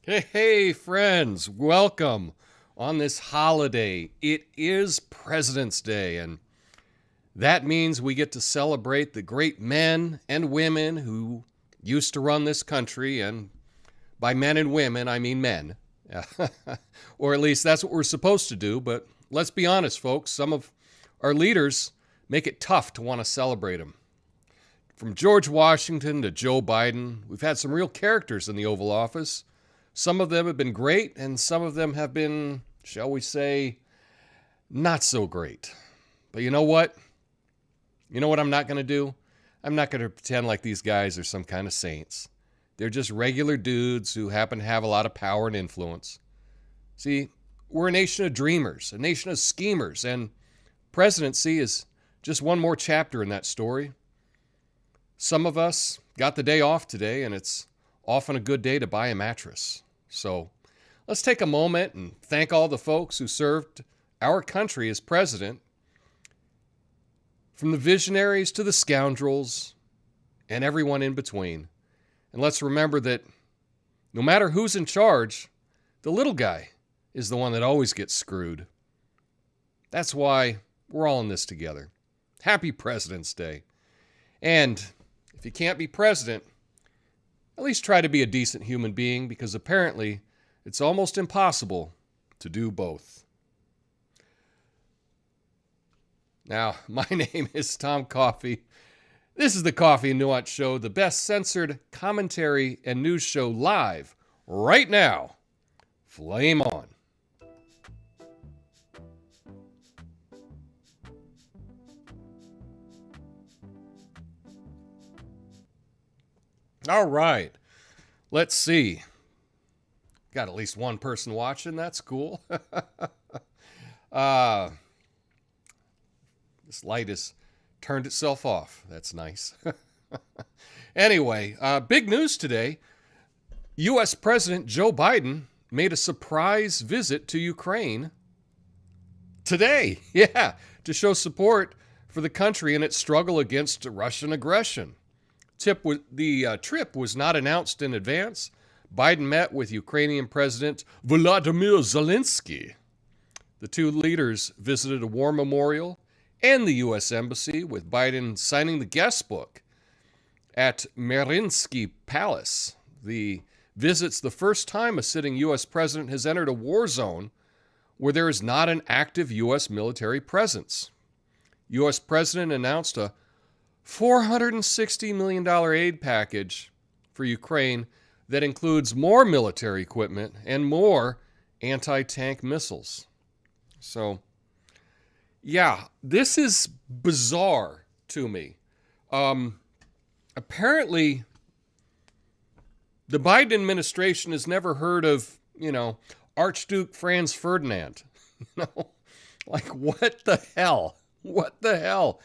Hey, friends, welcome on this holiday. It is President's Day, and that means we get to celebrate the great men and women who used to run this country, and by men and women, I mean men. Or at least that's what we're supposed to do, but let's be honest, folks, some of our leaders make it tough to want to celebrate them. From George Washington to Joe Biden, we've had some real characters in the Oval Office. Some of them have been great, and some of them have been, shall we say, not so great. But you know what? You know what I'm not going to do? I'm not going to pretend like these guys are some kind of saints. They're just regular dudes who happen to have a lot of power and influence. See, we're a nation of dreamers, a nation of schemers, and presidency is just one more chapter in that story. Some of us got the day off today, and it's often a good day to buy a mattress. So let's take a moment and thank all the folks who served our country as president, from the visionaries to the scoundrels and everyone in between. And let's remember that no matter who's in charge, the little guy is the one that always gets screwed. That's why we're all in this together. Happy President's Day. And if you can't be president, at least try to be a decent human being, because apparently it's almost impossible to do both. Now, my name is Tom Coffey. This is the Coffee and Nuance Show, the best censored commentary and news show live right now. Flame on. All right, let's see. Got at least one person watching. That's cool. This light has turned itself off. That's nice. Anyway, big news today. U.S. President Joe Biden made a surprise visit to Ukraine today. Yeah, to show support for the country in its struggle against Russian aggression. The trip was not announced in advance. Biden met with Ukrainian President Volodymyr Zelensky. The two leaders visited a war memorial and the U.S. Embassy, with Biden signing the guest book at Mariinsky Palace. The visit's the first time a sitting U.S. president has entered a war zone where there is not an active U.S. military presence. U.S. president announced a $460 million aid package for Ukraine that includes more military equipment and more anti-tank missiles. So, yeah, this is bizarre to me. Apparently, the Biden administration has never heard of, Archduke Franz Ferdinand. Like, what the hell? What the hell?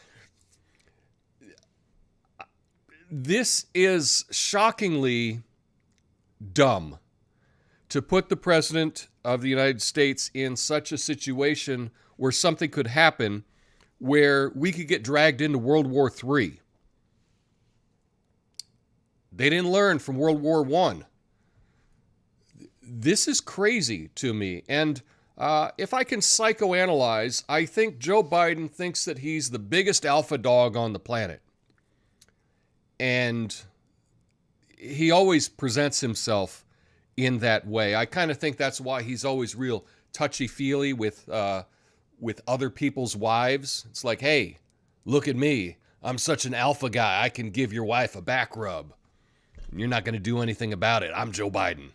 This is shockingly dumb, to put the president of the United States in such a situation where something could happen where we could get dragged into World War III. They didn't learn from World War I. This is crazy to me. And if I can psychoanalyze, I think Joe Biden thinks that he's the biggest alpha dog on the planet. And he always presents himself in that way. I kind of think that's why he's always real touchy-feely with other people's wives. It's like, hey, look at me. I'm such an alpha guy. I can give your wife a back rub. You're not going to do anything about it. I'm Joe Biden.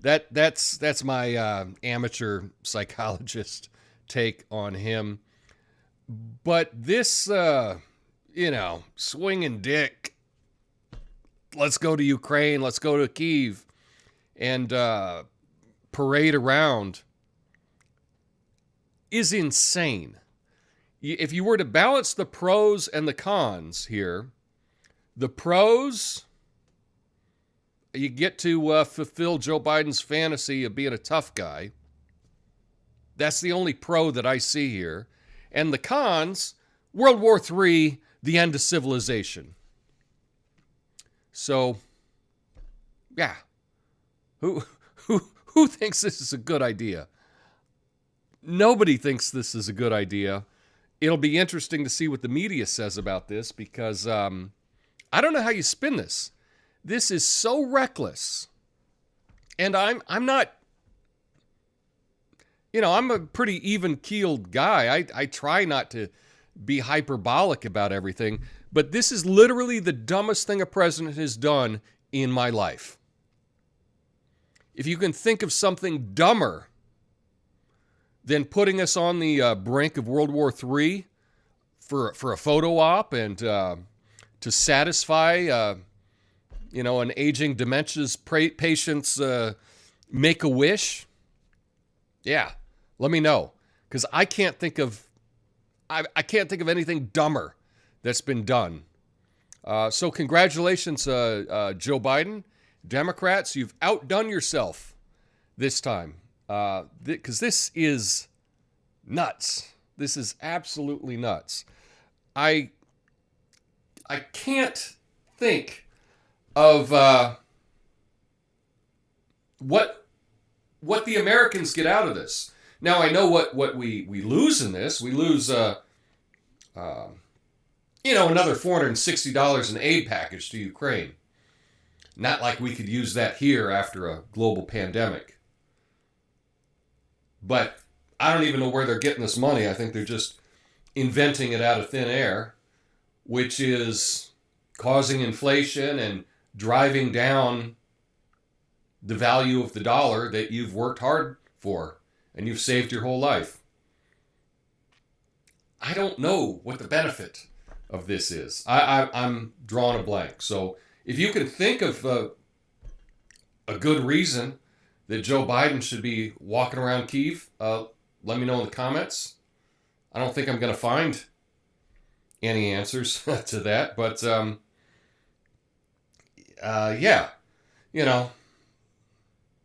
That's my amateur psychologist take on him. But this, swinging dick, let's go to Ukraine, let's go to Kyiv, and parade around is insane. If you were to balance the pros and the cons here, the pros, you get to fulfill Joe Biden's fantasy of being a tough guy. That's the only pro that I see here. And the cons, World War III, the end of civilization. So, yeah. Who thinks this is a good idea? Nobody thinks this is a good idea. It'll be interesting to see what the media says about this because I don't know how you spin this. This is so reckless. And I'm not, I'm a pretty even-keeled guy. I try not to be hyperbolic about everything, but this is literally the dumbest thing a president has done in my life. If you can think of something dumber than putting us on the brink of World War III for a photo op and to satisfy, an aging dementia patient's make-a-wish, yeah, let me know. Because I can't think of anything dumber that's been done. So congratulations, Joe Biden. Democrats, you've outdone yourself this time. Because this is nuts. This is absolutely nuts. I can't think of what the Americans get out of this. Now I know what we lose in this. We lose another $460 in aid package to Ukraine. Not like we could use that here after a global pandemic. But I don't even know where they're getting this money. I think they're just inventing it out of thin air, which is causing inflation and driving down the value of the dollar that you've worked hard for and you've saved your whole life. I don't know what the benefit of this is. I'm drawing a blank. So if you can think of a good reason that Joe Biden should be walking around Kyiv, let me know in the comments. I don't think I'm going to find any answers to that, but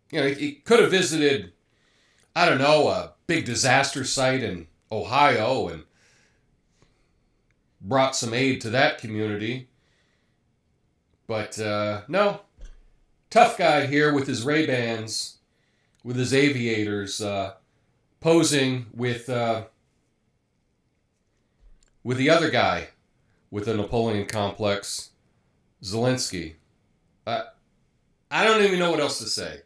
he could have visited, I don't know, a big disaster site in Ohio and brought some aid to that community. But no, tough guy here with his Ray-Bans, with his aviators, posing with the other guy with the Napoleon complex, Zelensky. I don't even know what else to say.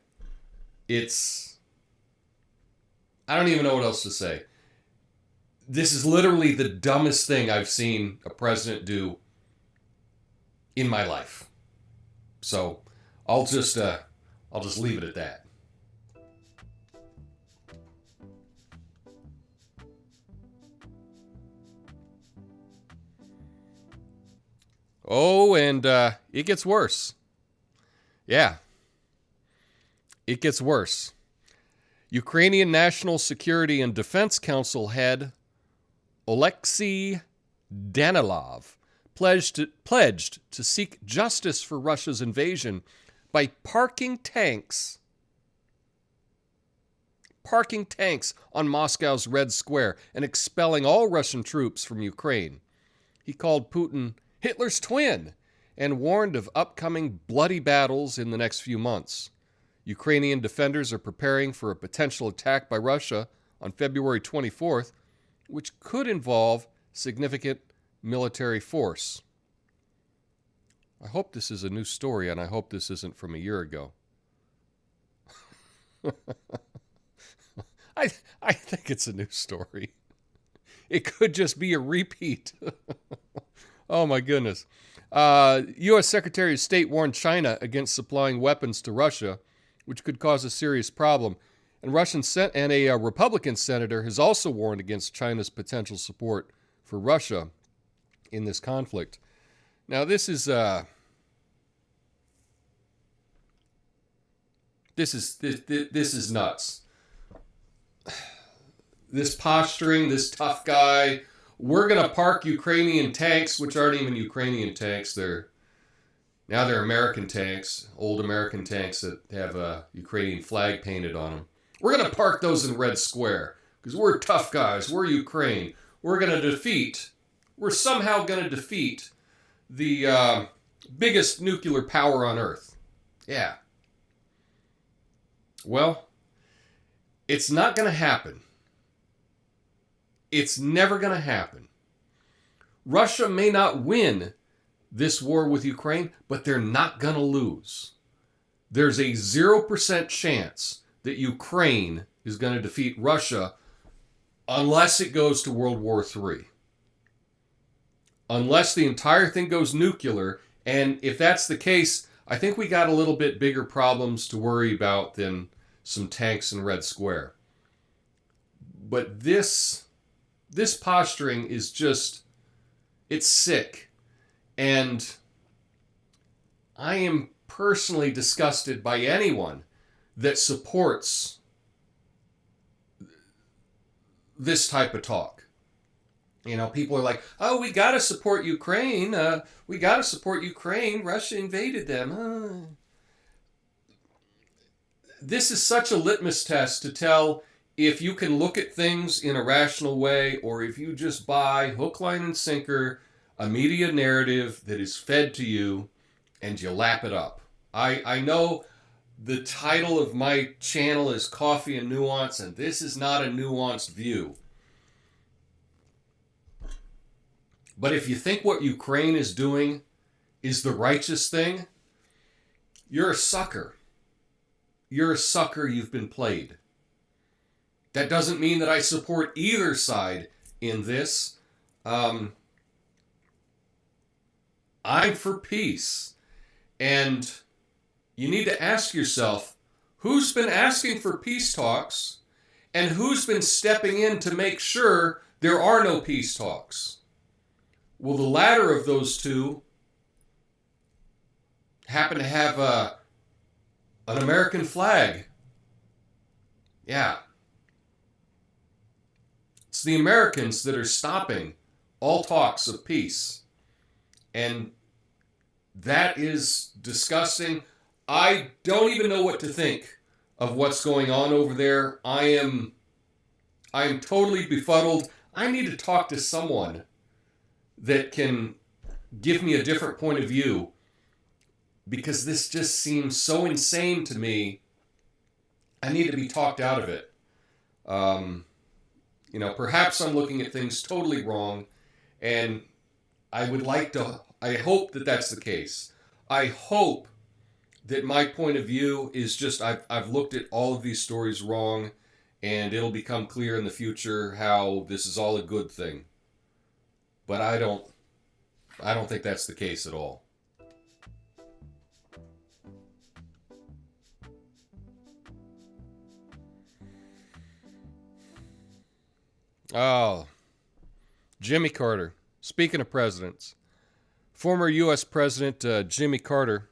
I don't even know what else to say. This is literally the dumbest thing I've seen a president do in my life. So I'll just leave it at that. Oh, and it gets worse. Yeah. It gets worse. Ukrainian National Security and Defense Council head Oleksiy Danilov pledged to seek justice for Russia's invasion by parking tanks on Moscow's Red Square and expelling all Russian troops from Ukraine. He called Putin Hitler's twin and warned of upcoming bloody battles in the next few months. Ukrainian defenders are preparing for a potential attack by Russia on February 24th, which could involve significant military force. I hope this is a new story, and I hope this isn't from a year ago. I think it's a new story. It could just be a repeat. Oh, my goodness. U.S. Secretary of State warned China against supplying weapons to Russia, which could cause a serious problem. And a Republican senator has also warned against China's potential support for Russia in this conflict. Now, this is nuts. This posturing, this tough guy. We're going to park Ukrainian tanks, which aren't even Ukrainian tanks. They're American tanks, old American tanks that have a Ukrainian flag painted on them. We're going to park those in Red Square because we're tough guys. We're Ukraine. we're somehow going to defeat the biggest nuclear power on Earth. Yeah. Well, it's not going to happen. It's never going to happen. Russia may not win this war with Ukraine, but they're not going to lose. There's a 0% chance that Ukraine is going to defeat Russia unless it goes to World War III. Unless the entire thing goes nuclear. And if that's the case, I think we got a little bit bigger problems to worry about than some tanks in Red Square. But this posturing is just, it's sick. And I am personally disgusted by anyone that supports this type of talk. You know, people are like, oh, we got to support Ukraine. We got to support Ukraine. Russia invaded them. This is such a litmus test to tell if you can look at things in a rational way, or if you just buy hook, line, and sinker a media narrative that is fed to you and you lap it up. I know the title of my channel is Coffee and Nuance, and this is not a nuanced view. But if you think what Ukraine is doing is the righteous thing, you're a sucker. You're a sucker. You've been played. That doesn't mean that I support either side in this. I'm for peace. And you need to ask yourself, who's been asking for peace talks and who's been stepping in to make sure there are no peace talks? Well, the latter of those two happen to have an American flag. Yeah. It's the Americans that are stopping all talks of peace. And that is disgusting. I don't even know what to think of what's going on over there. I am totally befuddled. I need to talk to someone that can give me a different point of view, because this just seems so insane to me. I need to be talked out of it. Perhaps I'm looking at things totally wrong, and I hope that that's the case. I hope that my point of view is just, I've looked at all of these stories wrong, and it'll become clear in the future how this is all a good thing. But I don't think that's the case at all. Oh, Jimmy Carter. Speaking of presidents, former U.S. President Jimmy Carter,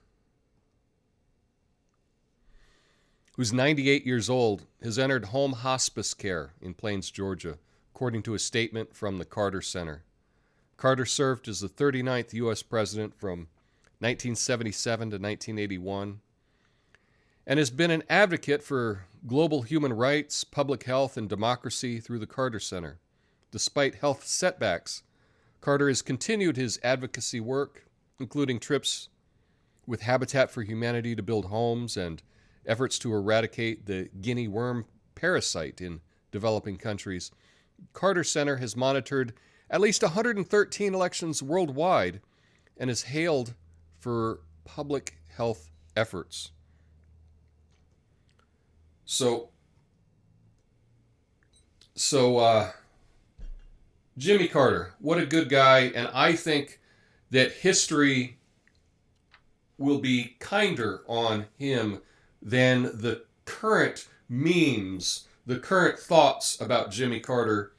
who's 98 years old, has entered home hospice care in Plains, Georgia, according to a statement from the Carter Center. Carter served as the 39th U.S. president from 1977 to 1981 and has been an advocate for global human rights, public health, and democracy through the Carter Center. Despite health setbacks, Carter has continued his advocacy work, including trips with Habitat for Humanity to build homes and efforts to eradicate the guinea worm parasite in developing countries. Carter Center has monitored at least 113 elections worldwide and is hailed for public health efforts. So Jimmy Carter, what a good guy, and I think that history will be kinder on him than the current memes, the current thoughts about Jimmy Carter.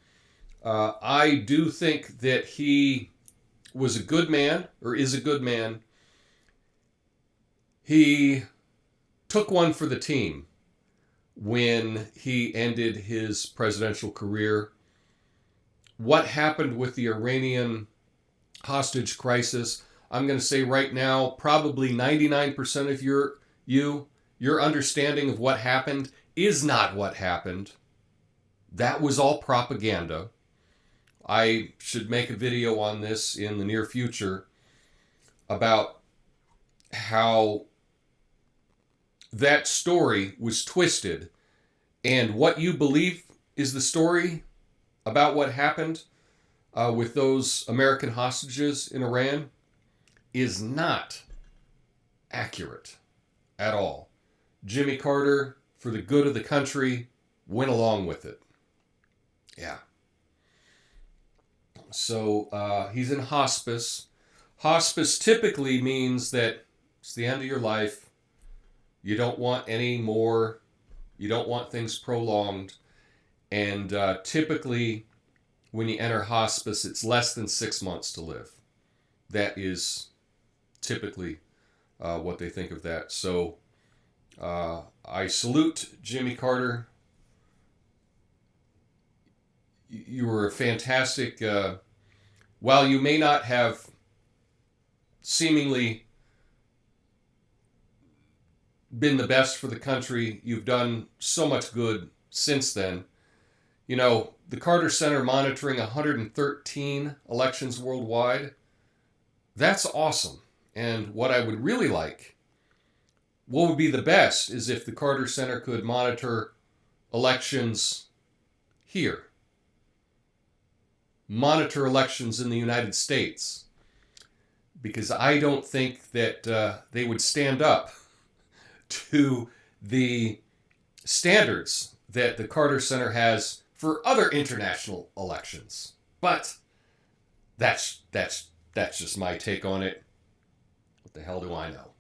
I do think that he was a good man, or is a good man. He took one for the team when he ended his presidential career. What happened with the Iranian hostage crisis, I'm going to say right now, probably 99% of your understanding of what happened is not what happened. That was all propaganda. I should make a video on this in the near future about how that story was twisted, and what you believe is the story about what happened with those American hostages in Iran is not accurate at all. Jimmy Carter, for the good of the country, went along with it. Yeah. So he's in hospice. Hospice typically means that it's the end of your life. You don't want any more. You don't want things prolonged. And typically, when you enter hospice, it's less than 6 months to live. That is typically what they think of that. So I salute Jimmy Carter. You were a fantastic, while you may not have seemingly been the best for the country, you've done so much good since then. You know, the Carter Center monitoring 113 elections worldwide, that's awesome. And what I would really like, what would be the best, is if the Carter Center could monitor elections here. Monitor elections in the United States. Because I don't think that they would stand up to the standards that the Carter Center has for other international elections. But that's just my take on it. What the hell do I know?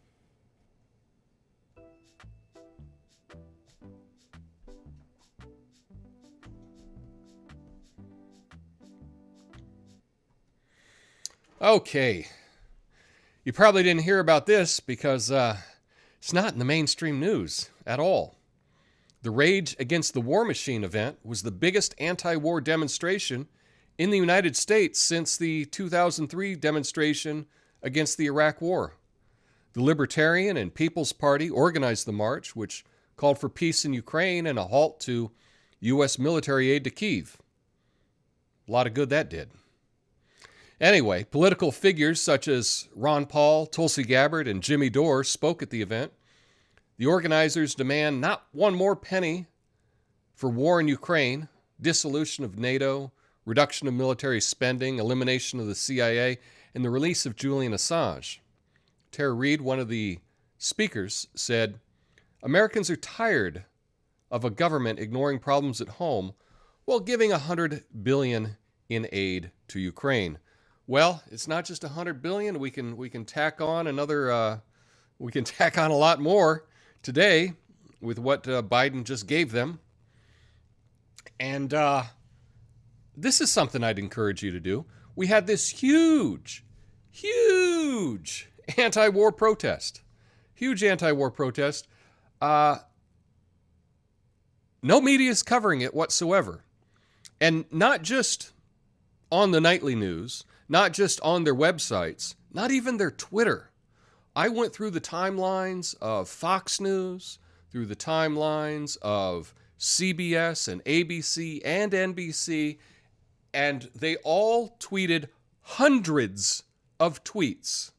Okay. You probably didn't hear about this because it's not in the mainstream news at all. The Rage Against the War Machine event was the biggest anti-war demonstration in the United States since the 2003 demonstration against the Iraq War. The Libertarian and People's Party organized the march, which called for peace in Ukraine and a halt to U.S. military aid to Kyiv. A lot of good that did. Anyway, political figures such as Ron Paul, Tulsi Gabbard, and Jimmy Dore spoke at the event. The organizers demand not one more penny for war in Ukraine, dissolution of NATO, reduction of military spending, elimination of the CIA, and the release of Julian Assange. Tara Reid, one of the speakers, said, "Americans are tired of a government ignoring problems at home while giving $100 billion in aid to Ukraine." Well, it's not just $100 billion. We can tack on another. We can tack on a lot more today with what Biden just gave them. And this is something I'd encourage you to do. We had this huge anti-war protest. Huge anti-war protest. No media is covering it whatsoever. And not just on the nightly news, not just on their websites, not even their Twitter. I went through the timelines of Fox News, through the timelines of CBS and ABC and NBC, and they all tweeted hundreds of tweets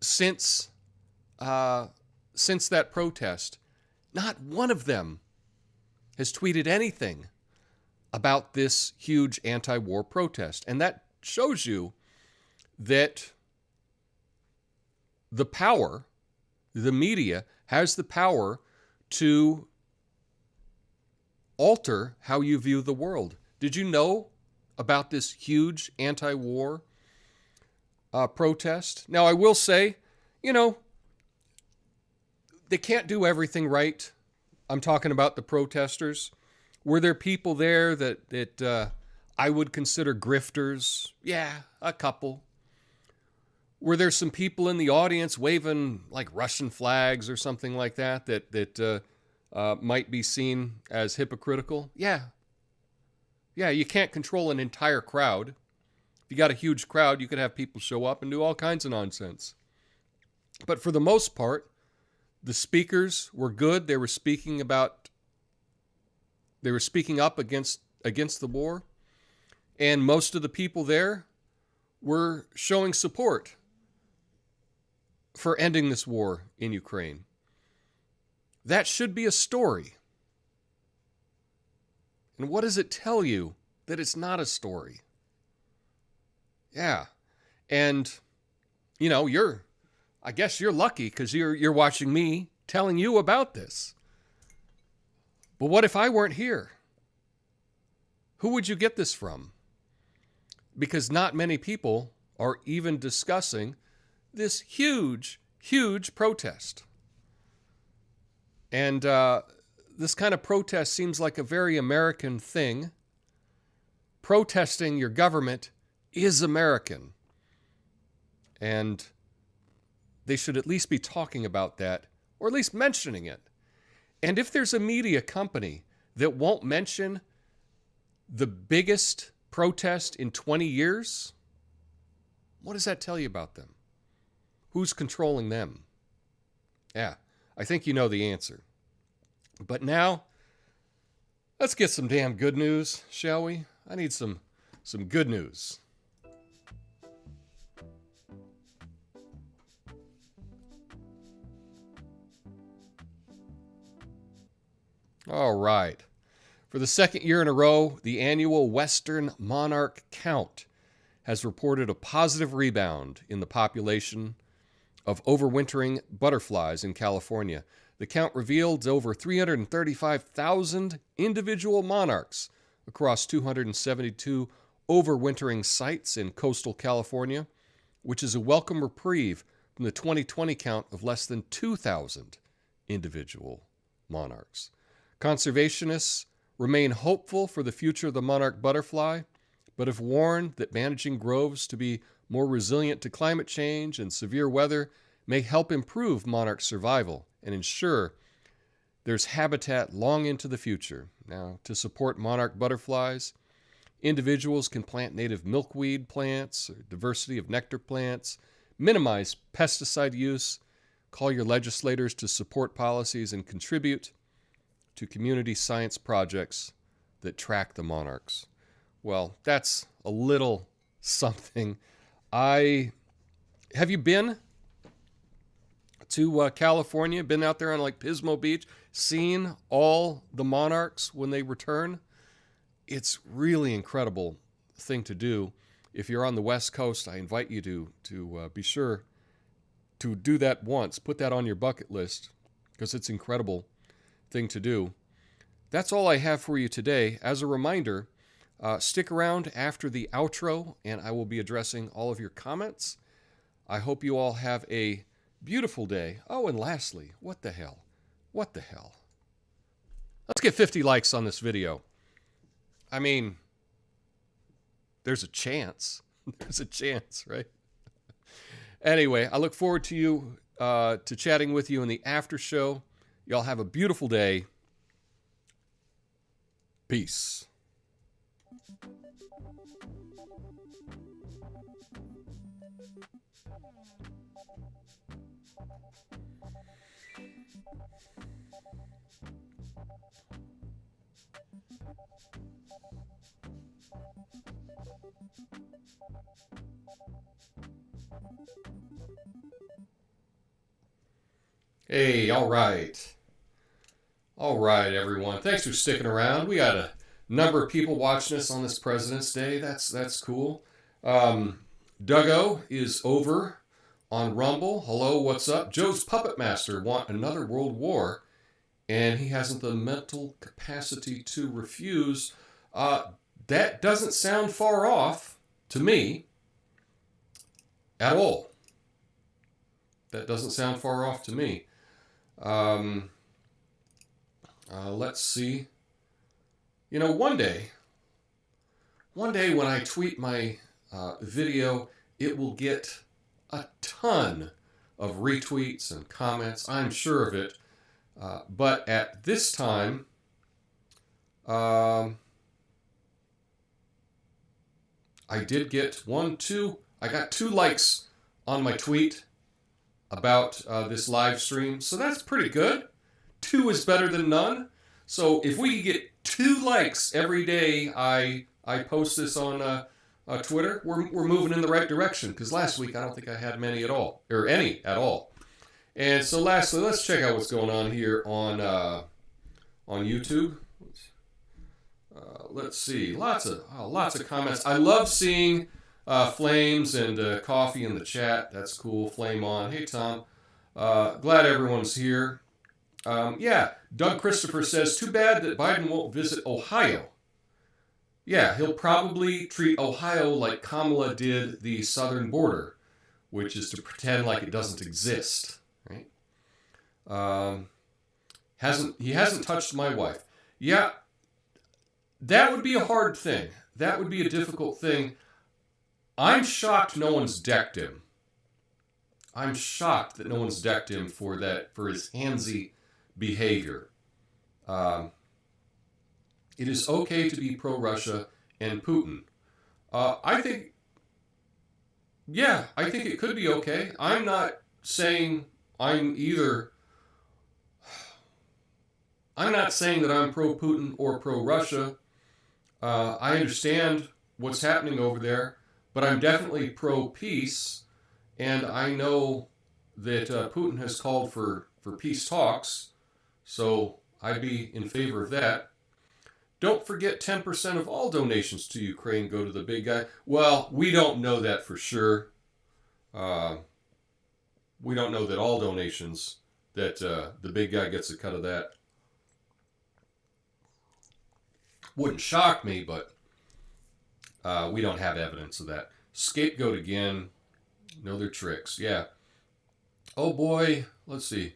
since that protest. Not one of them has tweeted anything about this huge anti-war protest. And that shows you that the power, the media, has the power to alter how you view the world. Did you know about this huge anti-war protest? Now, I will say, they can't do everything right. I'm talking about the protesters. Were there people there that I would consider grifters? Yeah, a couple. Were there some people in the audience waving like Russian flags or something like that might be seen as hypocritical? Yeah. Yeah, you can't control an entire crowd. If you got a huge crowd, you could have people show up and do all kinds of nonsense. But for the most part, the speakers were good. They were speaking up against the war. And most of the people there were showing support for ending this war in Ukraine. That should be a story. And what does it tell you that it's not a story? Yeah. And, you know, I guess you're lucky because you're watching me telling you about this. But what if I weren't here? Who would you get this from? Because not many people are even discussing this huge, huge protest. And this kind of protest seems like a very American thing. Protesting your government is American. And they should at least be talking about that, or at least mentioning it. And if there's a media company that won't mention the biggest protest in 20 years, what does that tell you about them? Who's controlling them? Yeah, I think you know the answer. But now, let's get some damn good news, shall we? I need some good news. All right. For the second year in a row, the annual Western Monarch count has reported a positive rebound in the population of overwintering butterflies in California. The count revealed over 335,000 individual monarchs across 272 overwintering sites in coastal California, which is a welcome reprieve from the 2020 count of less than 2,000 individual monarchs. Conservationists remain hopeful for the future of the monarch butterfly, but have warned that managing groves to be more resilient to climate change and severe weather may help improve monarch survival and ensure there's habitat long into the future. Now, to support monarch butterflies, individuals can plant native milkweed plants or diversity of nectar plants, minimize pesticide use, call your legislators to support policies, and contribute to community science projects that track the monarchs. Well, that's a little something. Have you been to California? Been out there on like Pismo Beach? Seen all the monarchs when they return? It's really incredible thing to do. If you're on the West Coast, I invite you to be sure to do that once. Put that on your bucket list because it's incredible thing to do. That's all I have for you today. As a reminder, stick around after the outro and I will be addressing all of your comments. I hope you all have a beautiful day. Oh, and lastly, what the hell? Let's get 50 likes on this video. I mean, there's a chance. There's a chance, right? Anyway, I look forward to you, to chatting with you in the after show. Y'all have a beautiful day. Peace. Hey, all right. All right, everyone. Thanks for sticking around. We got a number of people watching us on this President's Day. That's cool. Duggo is over on Rumble. Hello, what's up? Joe's Puppet Master want another world war, and he hasn't the mental capacity to refuse. That doesn't sound far off to me at all. That doesn't sound far off to me. Let's see. You know, one day when I tweet my video, it will get a ton of retweets and comments. I'm sure of it. But at this time, I did get I got 2 likes on my tweet about this live stream. So that's pretty good. 2 is better than none. So if we get 2 likes every day I I post this on Twitter, we're moving in the right direction. Because last week I don't think I had many at all, or any at all. And so lastly, let's check out what's going on here on YouTube. Let's see, lots of comments. I love seeing flames and coffee in the chat. That's cool. Flame on. Hey Tom, glad everyone's here. Yeah, Doug Christopher says, too bad that Biden won't visit Ohio. Yeah, he'll probably treat Ohio like Kamala did the southern border, which is to pretend like it doesn't exist, right? He hasn't touched my wife. Yeah, that would be a hard thing. That would be a difficult thing. I'm shocked no one's decked him. I'm shocked that no one's decked him for his handsy behavior. It is okay to be pro-Russia and Putin. I think it could be okay. I'm not saying I'm not saying that I'm pro-Putin or pro-Russia. I understand what's happening over there, but I'm definitely pro-peace, and I know that Putin has called for peace talks, so I'd be in favor of that. Don't forget 10% of all donations to Ukraine go to the big guy. Well, we don't know that for sure. We don't know that all donations, that the big guy gets a cut of that. Wouldn't shock me, but we don't have evidence of that. Scapegoat again. Know their tricks. Yeah. Oh boy. Let's see.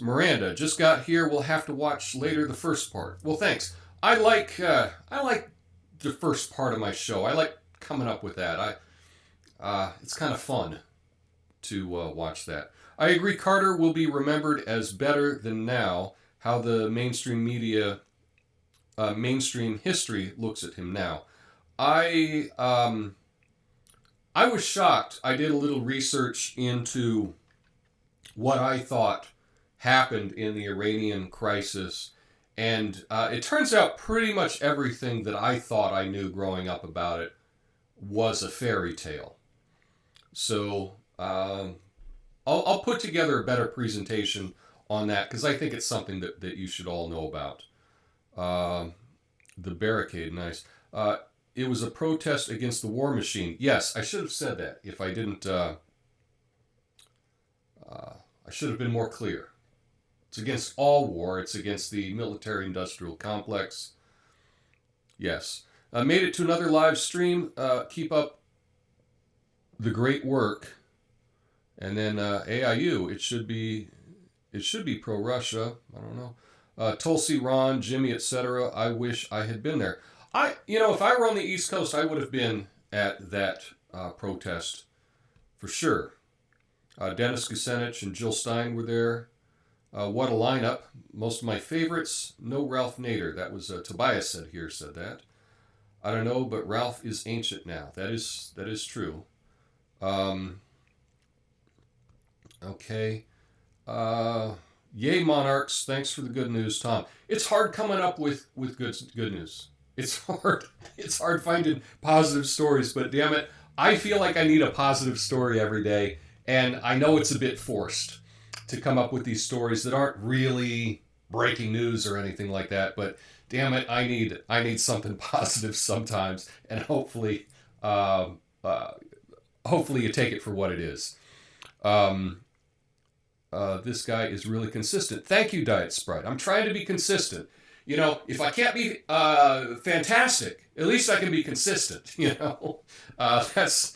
Miranda just got here. We'll have to watch later the first part. Well, thanks. I like the first part of my show. I like coming up with that. It's kind of fun to watch that. I agree. Carter will be remembered as better than now. How the mainstream media, mainstream history looks at him now. I was shocked. I did a little research into what I thought happened in the Iranian crisis, and it turns out pretty much everything that I thought I knew growing up about it was a fairy tale. So I'll put together a better presentation on that, because I think it's something that you should all know about. The barricade, nice. It was a protest against the war machine. Yes, I should have said that. If I didn't, I should have been more clear. It's against all war. It's against the military-industrial complex. Yes. Made it to another live stream. Keep up the great work. And then AIU. It should be pro-Russia. I don't know. Tulsi, Ron, Jimmy, etc. I wish I had been there. If I were on the East Coast, I would have been at that protest for sure. Dennis Kucinich and Jill Stein were there. What a lineup. Most of my favorites. No Ralph Nader. That was Tobias said that. I don't know, but Ralph is ancient now. That is true. Okay. Yay, Monarchs. Thanks for the good news, Tom. It's hard coming up with good news. It's hard. It's hard finding positive stories, but damn it, I feel like I need a positive story every day, and I know it's a bit forced to come up with these stories that aren't really breaking news or anything like that, but damn it, I need something positive sometimes, and hopefully you take it for what it is. This guy is really consistent. Thank you, Diet Sprite. I'm trying to be consistent. If I can't be fantastic, at least I can be consistent. That's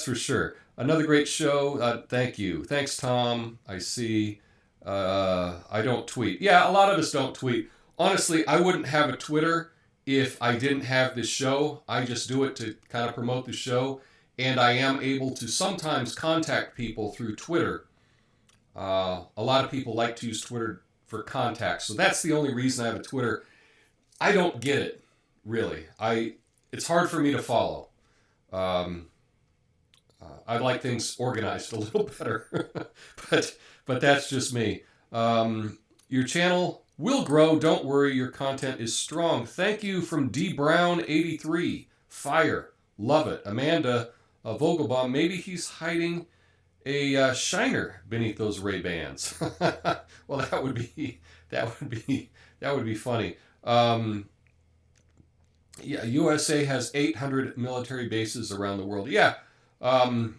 for sure. Another great show. Thank you. Thanks, Tom. I see. I don't tweet. Yeah, a lot of us don't tweet. Honestly, I wouldn't have a Twitter if I didn't have this show. I just do it to kind of promote the show. And I am able to sometimes contact people through Twitter. A lot of people like to use Twitter for contacts. So that's the only reason I have a Twitter. I don't get it, really. It's hard for me to follow. I like things organized a little better, but that's just me. Your channel Will grow. Don't worry. Your content is strong. Thank you from D Brown 83. Fire. Love it. Amanda Vogelbaum. Maybe he's hiding a shiner beneath those Ray-Bans. Well, that would be funny. Yeah, USA has 800 military bases around the world. Yeah, I'm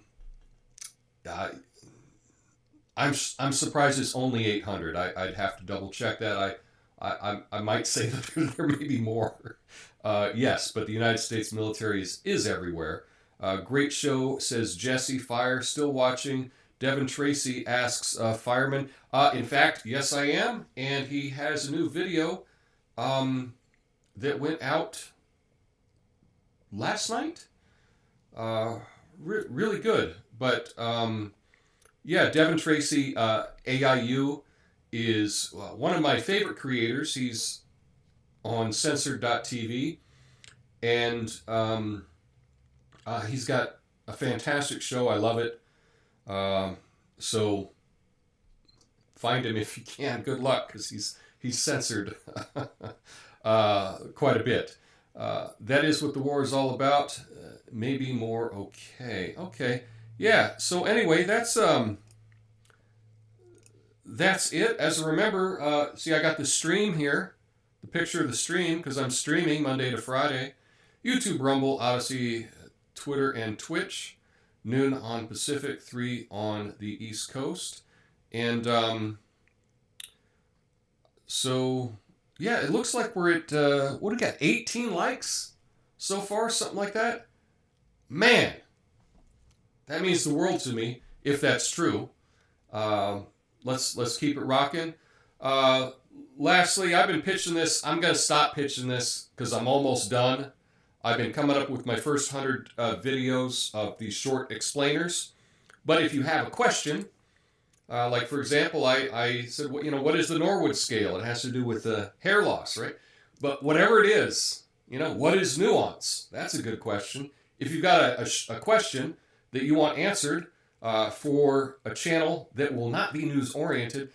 surprised it's only 800. I'd have to double check that. I might say that there may be more. Yes, but the United States military is everywhere. Great show, says Jesse. Fire, still watching. Devin Tracy asks, fireman. In fact, yes, I am. And he has a new video that went out last night. Really good. But yeah, Devin Tracy, AIU, is one of my favorite creators. He's on censored.tv. And he's got a fantastic show. I love it. So find him if you can. Good luck, because he's censored quite a bit. That is what the war is all about. Maybe more. Okay. Yeah. So anyway, that's it. As a remember, see, I got the stream here, the picture of the stream, because I'm streaming Monday to Friday. YouTube, Rumble, Odyssey, Twitter, and Twitch. Noon on Pacific, 3 on the East Coast. And so, yeah, it looks like we're at, what do we got, 18 likes so far, something like that? Man, that means the world to me, if that's true. Let's keep it rocking. Lastly, I've been pitching this. I'm going to stop pitching this because I'm almost done. I've been coming up with my first 100 videos of these short explainers. But if you have a question, like for example, I said, what is the Norwood scale? It has to do with hair loss, right? But whatever it is, what is nuance? That's a good question. If you've got a question that you want answered for a channel that will not be news-oriented,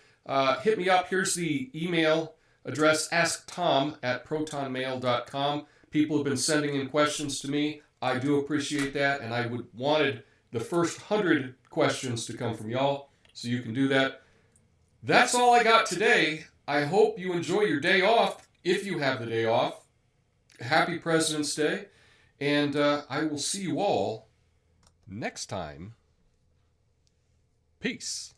hit me up. Here's the email address, asktom@protonmail.com. People have been sending in questions to me. I do appreciate that, and I wanted the first 100 questions to come from y'all, so you can do that. That's all I got today. I hope you enjoy your day off, if you have the day off. Happy President's Day, and I will see you all next time. Peace.